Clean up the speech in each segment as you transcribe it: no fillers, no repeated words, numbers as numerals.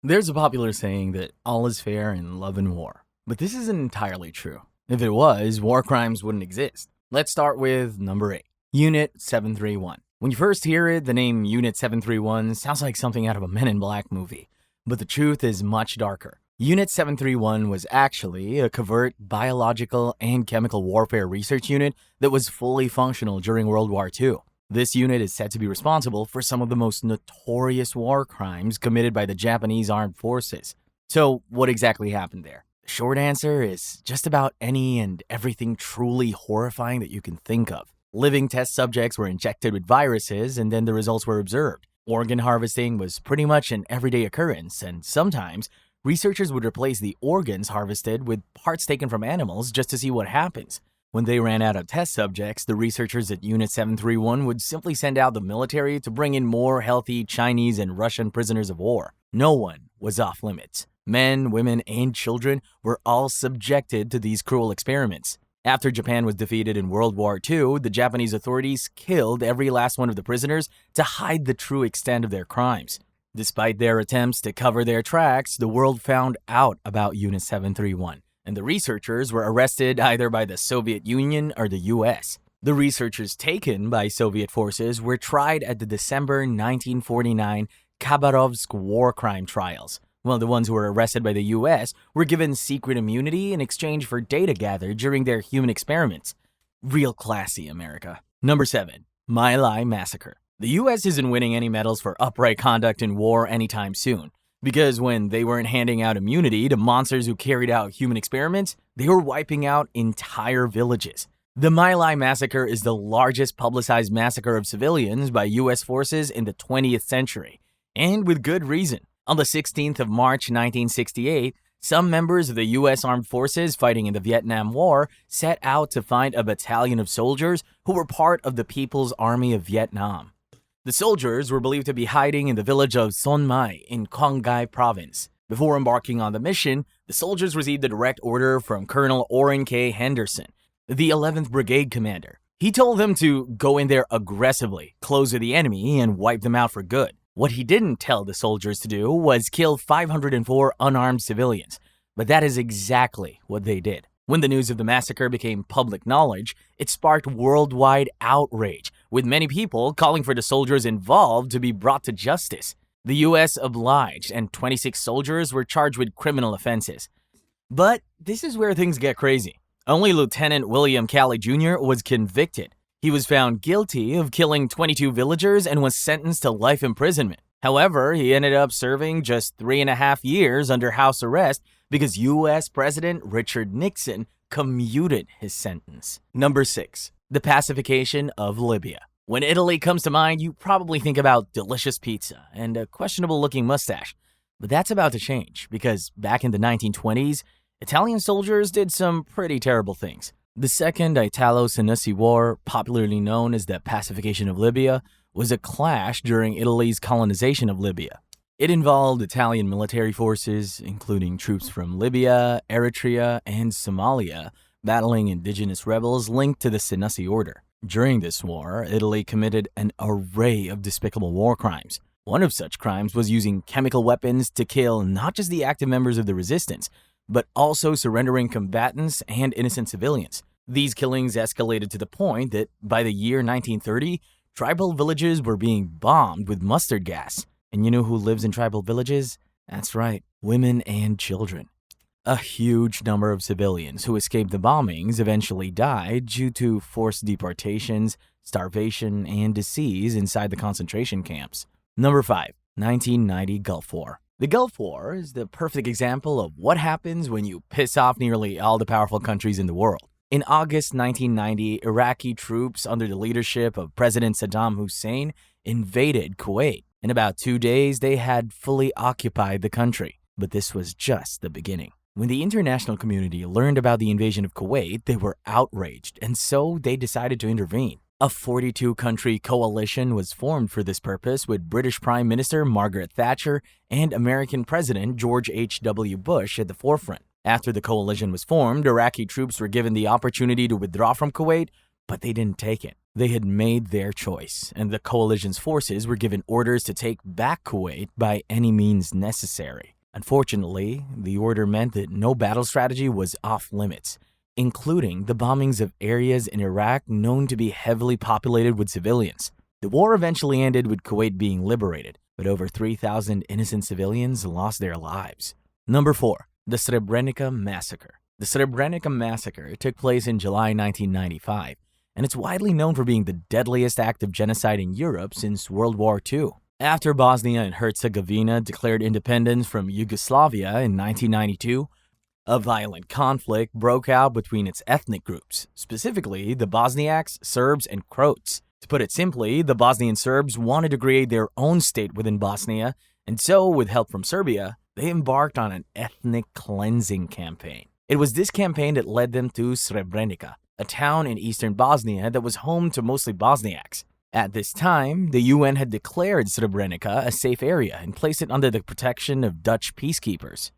There's a popular saying that all is fair in love and war, but this isn't entirely true. If it was, war crimes wouldn't exist. Let's start with number 8, Unit 731. When you first hear it, the name Unit 731 sounds like something out of a Men in Black movie, but the truth is much darker. Unit 731 was actually a covert biological and chemical warfare research unit that was fully functional during World War II. This unit is said to be responsible for some of the most notorious war crimes committed by the Japanese armed forces. So, what exactly happened there? The short answer is just about any and everything truly horrifying that you can think of. Living test subjects were injected with viruses, and then the results were observed. Organ harvesting was pretty much an everyday occurrence, and sometimes researchers would replace the organs harvested with parts taken from animals just to see what happens. When they ran out of test subjects, the researchers at Unit 731 would simply send out the military to bring in more healthy Chinese and Russian prisoners of war. No one was off limits. Men, women, and children were all subjected to these cruel experiments. After Japan was defeated in World War II, the Japanese authorities killed every last one of the prisoners to hide the true extent of their crimes. Despite their attempts to cover their tracks, the world found out about Unit 731. And the researchers were arrested either by the Soviet Union or the US. The researchers taken by Soviet forces were tried at the December 1949 Khabarovsk war crime trials, while the ones who were arrested by the US were given secret immunity in exchange for data gathered during their human experiments. Real classy, America. Number 7. My Lai Massacre. The US isn't winning any medals for upright conduct in war anytime soon. Because when they weren't handing out immunity to monsters who carried out human experiments, they were wiping out entire villages. The My Lai Massacre is the largest publicized massacre of civilians by US forces in the 20th century, and with good reason. On the 16th of March 1968, some members of the US Armed Forces fighting in the Vietnam War set out to find a battalion of soldiers who were part of the People's Army of Vietnam. The soldiers were believed to be hiding in the village of Son Mai in Quang Ngai Province. Before embarking on the mission, the soldiers received a direct order from Colonel Orrin K. Henderson, the 11th Brigade commander. He told them to go in there aggressively, close with the enemy, and wipe them out for good. What he didn't tell the soldiers to do was kill 504 unarmed civilians, but that is exactly what they did. When the news of the massacre became public knowledge, it sparked worldwide outrage, with many people calling for the soldiers involved to be brought to justice. The US obliged, and 26 soldiers were charged with criminal offenses. But this is where things get crazy. Only Lieutenant William Calley Jr. was convicted. He was found guilty of killing 22 villagers and was sentenced to life imprisonment. However, he ended up serving just 3.5 years under house arrest because U.S. President Richard Nixon commuted his sentence. Number 6. The Pacificaion of Libya. When Italy comes to mind, you probably think about delicious pizza and a questionable-looking mustache. But that's about to change, because back in the 1920s, Italian soldiers did some pretty terrible things. The Second Italo-Senussi War, popularly known as the Pacificaion of Libya, was a clash during Italy's colonization of Libya. It involved Italian military forces, including troops from Libya, Eritrea, and Somalia, battling indigenous rebels linked to the Senussi order. During this war, Italy committed an array of despicable war crimes. One of such crimes was using chemical weapons to kill not just the active members of the resistance, but also surrendering combatants and innocent civilians. These killings escalated to the point that by the year 1930, tribal villages were being bombed with mustard gas. And you know who lives in tribal villages? That's right, women and children. A huge number of civilians who escaped the bombings eventually died due to forced deportations, starvation, and disease inside the concentration camps. Number 5. 1990 Gulf War. The Gulf War is the perfect example of what happens when you piss off nearly all the powerful countries in the world. In August 1990, Iraqi troops under the leadership of President Saddam Hussein invaded Kuwait. In about 2 days, they had fully occupied the country. But this was just the beginning. When the international community learned about the invasion of Kuwait, they were outraged, and so they decided to intervene. A 42-country coalition was formed for this purpose, with British Prime Minister Margaret Thatcher and American President George H.W. Bush at the forefront. After the coalition was formed, Iraqi troops were given the opportunity to withdraw from Kuwait, but they didn't take it. They had made their choice, and the coalition's forces were given orders to take back Kuwait by any means necessary. Unfortunately, the order meant that no battle strategy was off limits, including the bombings of areas in Iraq known to be heavily populated with civilians. The war eventually ended with Kuwait being liberated, but over 3,000 innocent civilians lost their lives. Number 4. The Srebrenica Massacre. The Srebrenica Massacre took place in July 1995, and it's widely known for being the deadliest act of genocide in Europe since World War II. After Bosnia and Herzegovina declared independence from Yugoslavia in 1992, a violent conflict broke out between its ethnic groups, specifically the Bosniaks, Serbs, and Croats. To put it simply, the Bosnian Serbs wanted to create their own state within Bosnia, and so, with help from Serbia, they embarked on an ethnic cleansing campaign. It was this campaign that led them to Srebrenica, a town in eastern Bosnia that was home to mostly Bosniaks. At this time, the UN had declared Srebrenica a safe area and placed it under the protection of Dutch peacekeepers.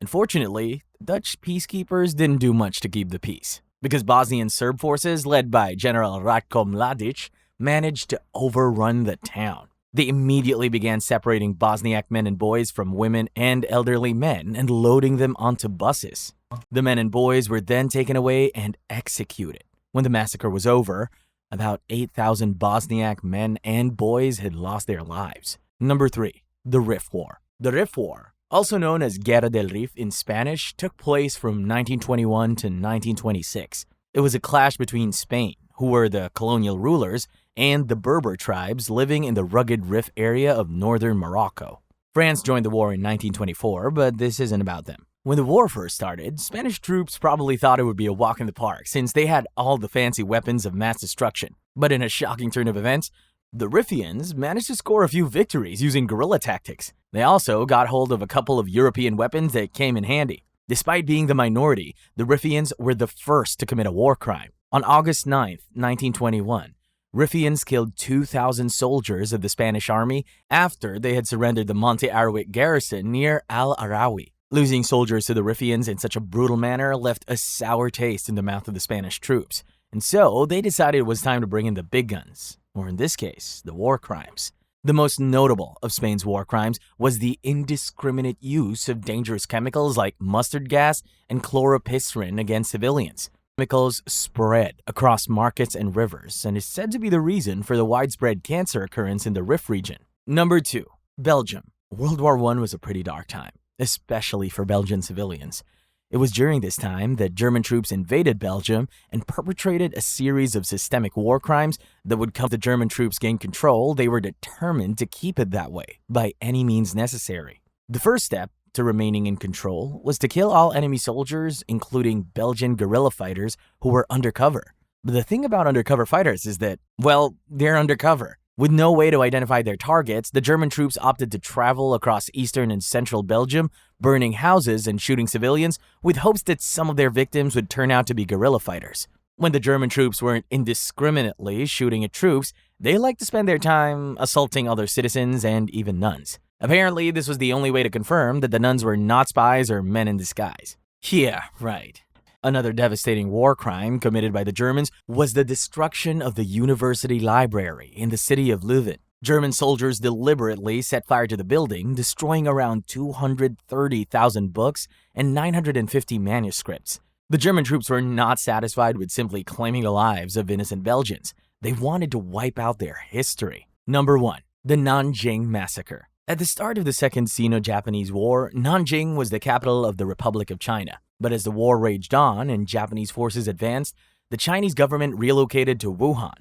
Unfortunately, Dutch peacekeepers didn't do much to keep the peace, because Bosnian Serb forces, led by General Ratko Mladic, managed to overrun the town. They immediately began separating Bosniak men and boys from women and elderly men and loading them onto buses. The men and boys were then taken away and executed. When the massacre was over, about 8,000 Bosniak men and boys had lost their lives. Number 3. The Rif War. The Rif War, also known as Guerra del Rif in Spanish, took place from 1921 to 1926. It was a clash between Spain, who were the colonial rulers, and the Berber tribes living in the rugged Rif area of northern Morocco. France joined the war in 1924, but this isn't about them. When the war first started, Spanish troops probably thought it would be a walk in the park since they had all the fancy weapons of mass destruction. But in a shocking turn of events, the Rifians managed to score a few victories using guerrilla tactics. They also got hold of a couple of European weapons that came in handy. Despite being the minority, the Rifians were the first to commit a war crime. On August 9, 1921, Rifians killed 2,000 soldiers of the Spanish army after they had surrendered the Monte Arawic garrison near Al-Arawi. Losing soldiers to the Rifians in such a brutal manner left a sour taste in the mouth of the Spanish troops, and so they decided it was time to bring in the big guns, or in this case, the war crimes. The most notable of Spain's war crimes was the indiscriminate use of dangerous chemicals like mustard gas and chloropistrin against civilians. Chemicals spread across markets and rivers and is said to be the reason for the widespread cancer occurrence in the Rif region. Number 2. Belgium. World War I was a pretty dark time, especially for Belgian civilians. It was during this time that German troops invaded Belgium and perpetrated a series of systemic war crimes that would come. The German troops gained control. They were determined to keep it that way by any means necessary. The first step to remaining in control was to kill all enemy soldiers, including Belgian guerrilla fighters who were undercover. But the thing about undercover fighters is that, well, they're undercover. With no way to identify their targets, the German troops opted to travel across eastern and central Belgium, burning houses and shooting civilians, with hopes that some of their victims would turn out to be guerrilla fighters. When the German troops weren't indiscriminately shooting at troops, they liked to spend their time assaulting other citizens and even nuns. Apparently, this was the only way to confirm that the nuns were not spies or men in disguise. Yeah, right. Another devastating war crime committed by the Germans was the destruction of the university library in the city of Leuven. German soldiers deliberately set fire to the building, destroying around 230,000 books and 950 manuscripts. The German troops were not satisfied with simply claiming the lives of innocent Belgians. They wanted to wipe out their history. Number 1. The Nanjing Massacre. At the start of the Second Sino-Japanese War, Nanjing was the capital of the Republic of China. But as the war raged on and Japanese forces advanced, the Chinese government relocated to Wuhan.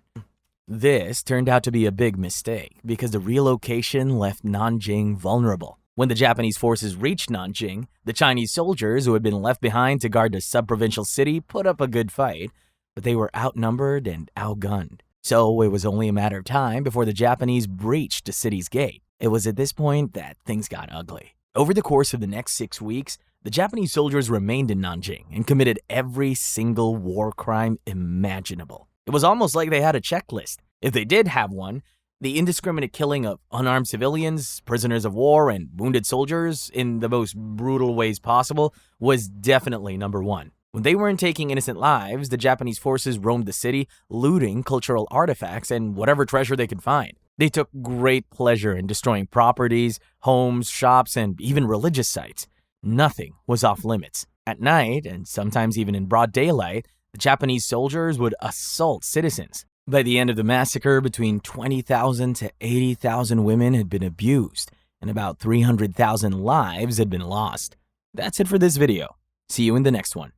This turned out to be a big mistake because the relocation left Nanjing vulnerable. When the Japanese forces reached Nanjing, the Chinese soldiers who had been left behind to guard the sub-provincial city put up a good fight, but they were outnumbered and outgunned. So it was only a matter of time before the Japanese breached the city's gate. It was at this point that things got ugly. Over the course of the next 6 weeks, the Japanese soldiers remained in Nanjing and committed every single war crime imaginable. It was almost like they had a checklist. If they did have one, the indiscriminate killing of unarmed civilians, prisoners of war, and wounded soldiers in the most brutal ways possible was definitely number 1. When they weren't taking innocent lives, the Japanese forces roamed the city, looting cultural artifacts and whatever treasure they could find. They took great pleasure in destroying properties, homes, shops, and even religious sites. Nothing was off limits. At night, and sometimes even in broad daylight, the Japanese soldiers would assault citizens. By the end of the massacre, between 20,000 to 80,000 women had been abused, and about 300,000 lives had been lost. That's it for this video. See you in the next one.